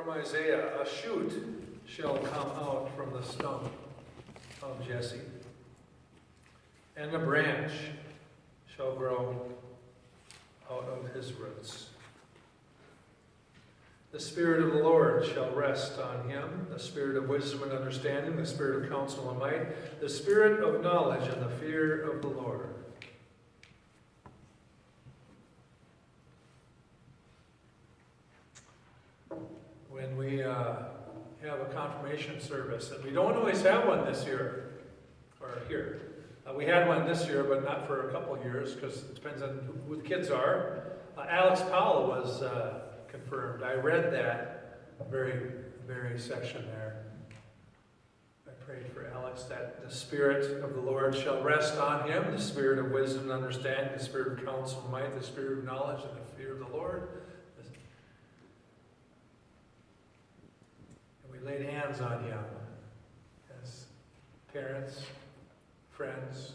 From Isaiah, a shoot shall come out from the stump of Jesse, and a branch shall grow out of his roots. The Spirit of the Lord shall rest on him, the Spirit of wisdom and understanding, the Spirit of counsel and might, the Spirit of knowledge and the fear of the Lord. When we have a confirmation service, and we don't always have one this year, or here. We had one this year, but not for a couple of years, because it depends on who the kids are. Alex Powell was confirmed. I read that very section there. I prayed for Alex that the Spirit of the Lord shall rest on him, the Spirit of wisdom and understanding, the Spirit of counsel and might, the Spirit of knowledge and the fear of the Lord. And we laid hands on him as parents, friends,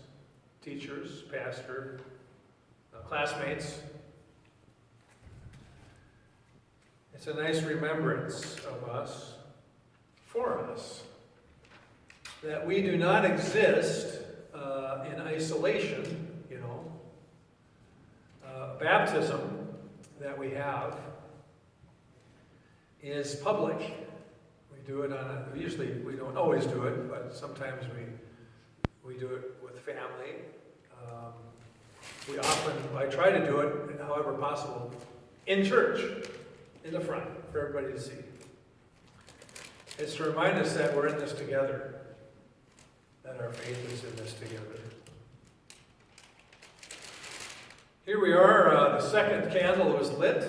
teachers, pastor, classmates. It's a nice remembrance of us, for us, that we do not exist in isolation, Baptism that we have is public. We do it usually we don't always do it, but sometimes we do it with family. I try to do it, however possible, in church, in the front, for everybody to see. It's to remind us that we're in this together, that our faith is in this together. Here we are, the second candle was lit.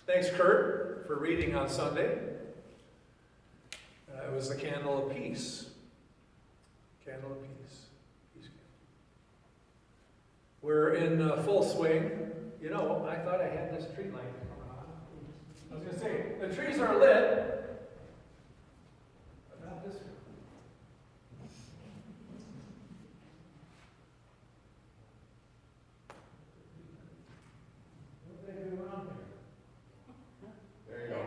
Thanks, Kurt, for reading on Sunday. It was the candle of peace. Candle of peace. Peace. We're in full swing. I thought I had this tree light coming on. I was going to say, the trees are lit, but not this one. What did they do around there? There you go.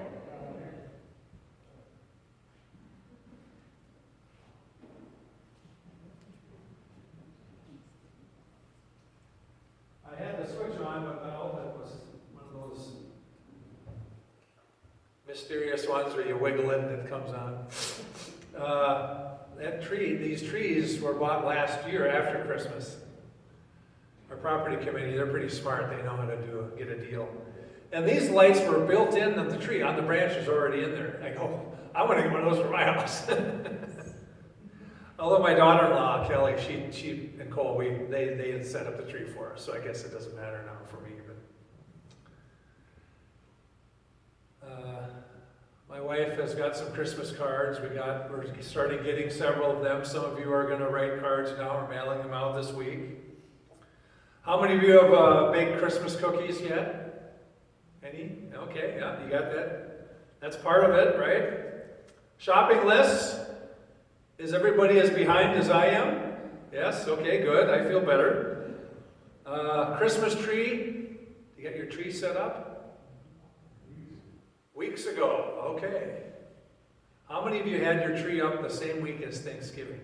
I had the switch on, but the outlet was one of those mysterious ones where you wiggle it and it comes on. These trees were bought last year after Christmas. Our property committee, they're pretty smart. They know how to get a deal. And these lights were built in the tree, on the branches already in there. I go, I want to get one of those for my house. Although my daughter-in-law, Kelly, she and Cole, they had set up the tree for us, so I guess it doesn't matter now for me. But my wife has got some Christmas cards. We're starting getting several of them. Some of you are going to write cards now. We're mailing them out this week. How many of you have baked Christmas cookies yet? Any? Okay, yeah, you got that. That's part of it, right? Shopping lists. Is everybody as behind as I am? Yes? Okay, good. I feel better. Christmas tree. You got your tree set up? Weeks ago. Okay. How many of you had your tree up the same week as Thanksgiving?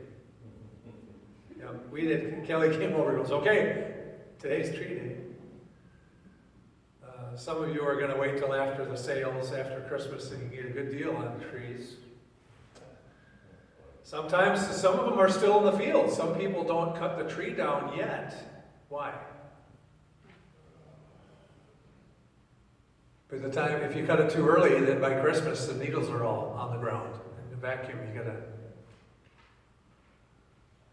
Yeah, we did. Kelly came over and goes, okay, today's tree day. Some of you are going to wait till after the sales, after Christmas, and you can get a good deal on the trees. Sometimes some of them are still in the field. Some people don't cut the tree down yet. Why? By the time, if you cut it too early, then by Christmas the needles are all on the ground. In the vacuum,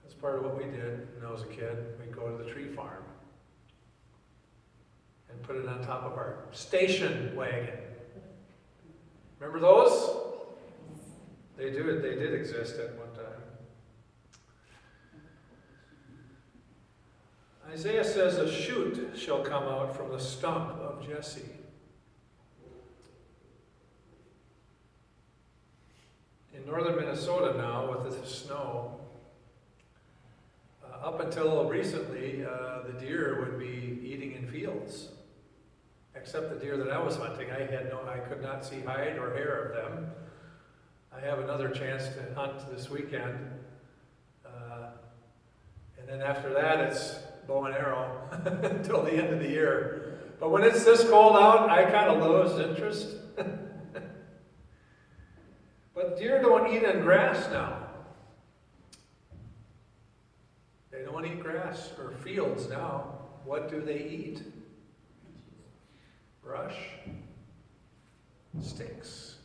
that's part of what we did when I was a kid. We'd go to the tree farm and put it on top of our station wagon. Remember those? They did exist at one time. Isaiah says, a shoot shall come out from the stump of Jesse. In northern Minnesota now, with the snow, up until recently, the deer would be eating in fields. except the deer that I was hunting. I could not see hide or hair of them. I have another chance to hunt this weekend. And then after that, it's bow and arrow until the end of the year. But when it's this cold out, I kind of lose interest. But deer don't eat in grass now. They don't eat grass or fields now. What do they eat? Brush, sticks,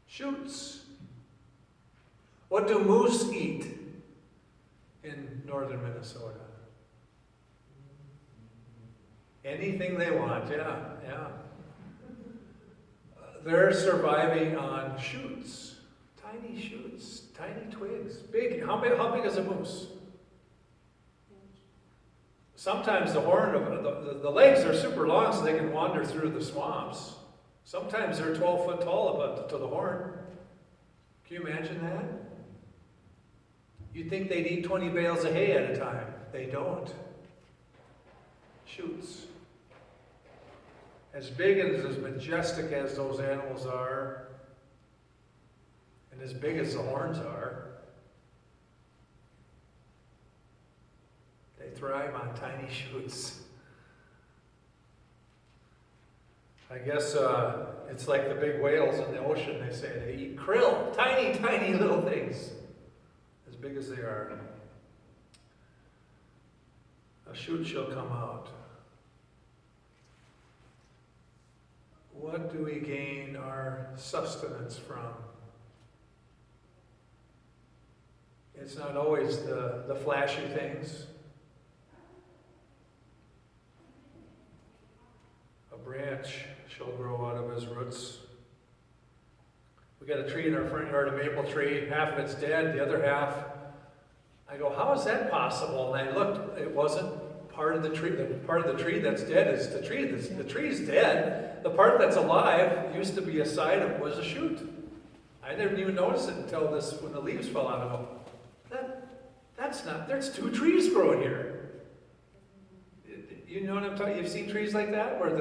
shoots. What do moose eat in northern Minnesota? Anything they want, yeah. They're surviving on shoots, tiny twigs. Big. How big is a moose? Sometimes the horn of the legs are super long so they can wander through the swamps. Sometimes they're 12 foot tall up to the horn. Can you imagine that? You'd think they'd eat 20 bales of hay at a time. They don't. Shoots. As big and as majestic as those animals are, and as big as the horns are, they thrive on tiny shoots. I guess it's like the big whales in the ocean, they say. They eat krill, tiny little things, as big as they are. A shoot shall come out. What do we gain our sustenance from? It's not always the flashy things. A branch shall grow out of his roots. We got a tree in our front yard, a maple tree. Half of it's dead, the other half. I go, how is that possible? And I looked, it wasn't part of the tree. The part of the tree that's dead is the tree. The tree's dead. The part that's alive used to be a side of was a shoot. I didn't even notice it until when the leaves fell out. I go, that's not. There's two trees growing here. You know what I'm talking? You've seen trees like that where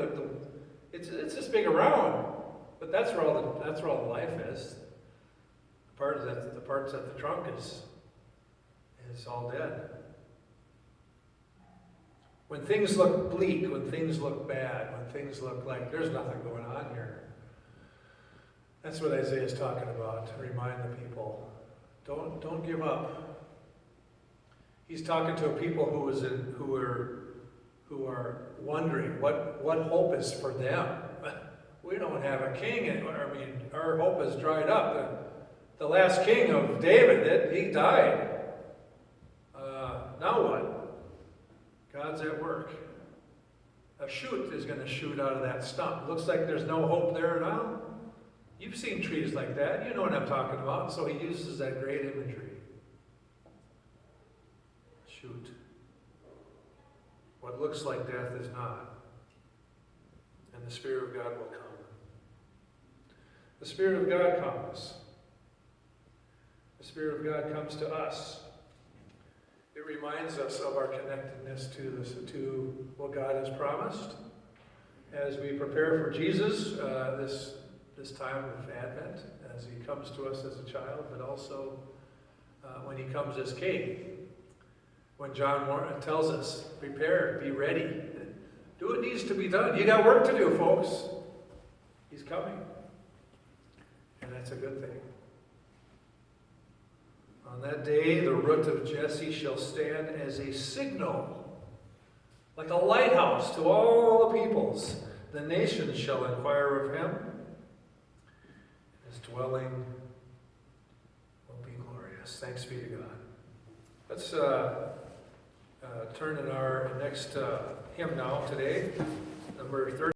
it's just big around, but that's where all the life is. The parts at the trunk is all dead. When things look bleak, when things look bad, when things look like there's nothing going on here, that's what Isaiah is talking about, to remind the people. Don't give up. He's talking to a people who are wondering what hope is for them. We don't have a king anymore. I mean, our hope has dried up. The last king of David, he died. Now what? God's at work. A shoot is going to shoot out of that stump. Looks like there's no hope there now. You've seen trees like that. You know what I'm talking about. So he uses that great imagery. Shoot. What looks like death is not. And the Spirit of God will come. The Spirit of God comes. The Spirit of God comes to us. It reminds us of our connectedness to what God has promised. As we prepare for Jesus, this time of Advent, as he comes to us as a child, but also when he comes as king. When John tells us, prepare, be ready, do what needs to be done. You got work to do, folks. He's coming. And that's a good thing. On that day, the root of Jesse shall stand as a signal, like a lighthouse to all the peoples. The nations shall inquire of him. His dwelling will be glorious. Thanks be to God. Let's turn in our next hymn now today, number 30.